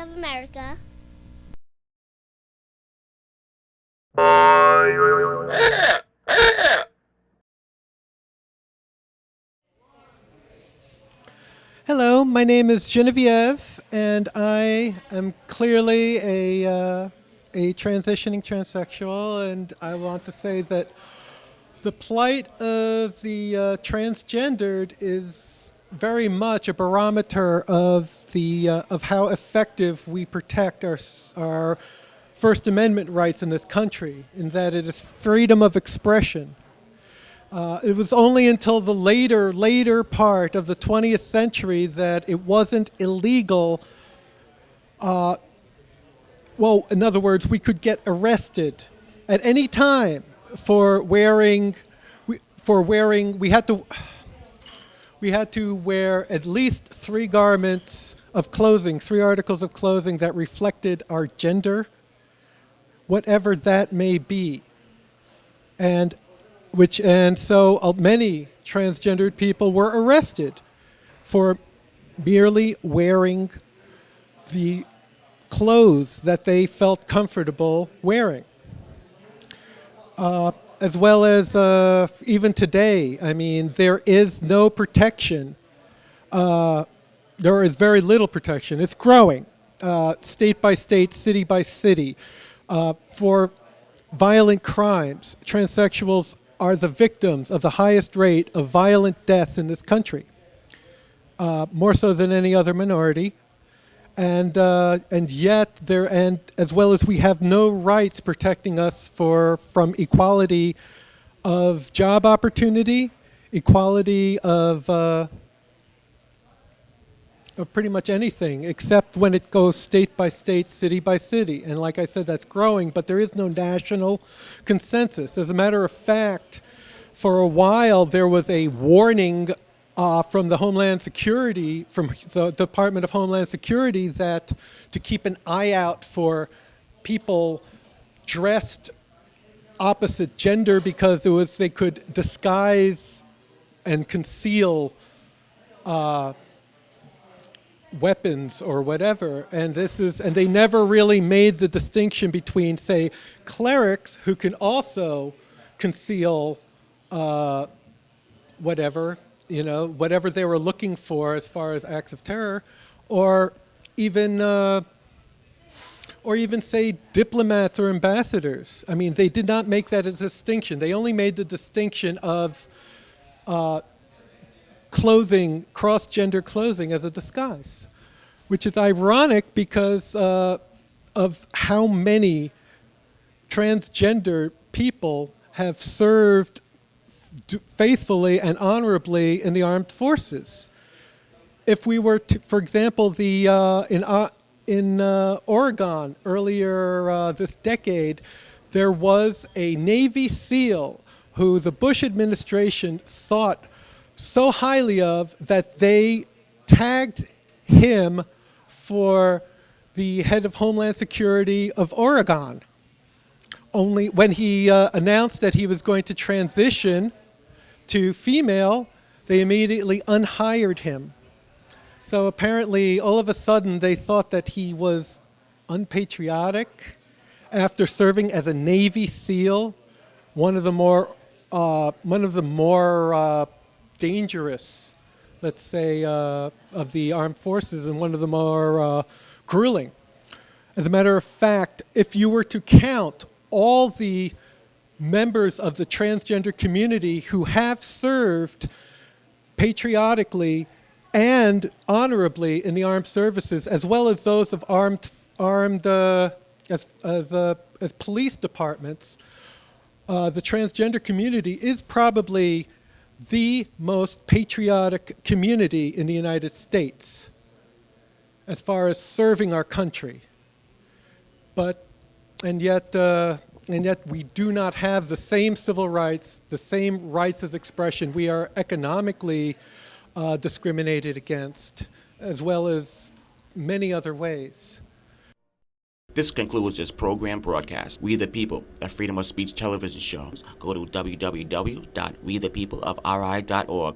of America. Hello, my name is Genevieve, and I am clearly a transitioning transsexual, and I want to say that the plight of the transgendered is very much a barometer of how effective we protect our First Amendment rights in this country, in that it is freedom of expression. It was only until the later part of the 20th century that it wasn't illegal. Well, in other words, we could get arrested at any time for wearing. We had to wear at least three garments of clothing, three articles of clothing that reflected our gender, whatever that may be, and so many transgendered people were arrested for merely wearing the clothes that they felt comfortable wearing. As well as even today, I mean, there is no protection. There is very little protection. It's growing, state by state, city by city. For violent crimes, transsexuals are the victims of the highest rate of violent death in this country, more so than any other minority, and yet as well as we have no rights protecting us from equality of job opportunity, equality of pretty much anything, except when it goes state by state, city by city. And like I said, that's growing, but there is no national consensus. As a matter of fact, for a while, there was a warning from the Homeland Security, from the Department of Homeland Security, that to keep an eye out for people dressed opposite gender because they could disguise and conceal weapons or whatever, and they never really made the distinction between, say, clerics who can also conceal whatever they were looking for as far as acts of terror, or even say diplomats or ambassadors. I mean, they did not make that a distinction. They only made the distinction of clothing, cross-gender clothing as a disguise, which is ironic because of how many transgender people have served faithfully and honorably in the armed forces. If we were to, for example, in Oregon earlier this decade, there was a Navy SEAL who the Bush administration thought so highly of that they tagged him for the head of Homeland Security of Oregon. Only when he announced that he was going to transition to female, they immediately unhired him. So apparently, all of a sudden, they thought that he was unpatriotic after serving as a Navy SEAL, one of the more dangerous, let's say, of the armed forces, and one of the more grueling. As a matter of fact, if you were to count all the members of the transgender community who have served patriotically and honorably in the armed services, as well as those of as police departments, the transgender community is probably the most patriotic community in the United States as far as serving our country. And yet we do not have the same civil rights, the same rights as expression. We are economically discriminated against, as well as many other ways. This concludes this program broadcast. We the People, a freedom of speech television show. Go to www.wethepeopleofri.org.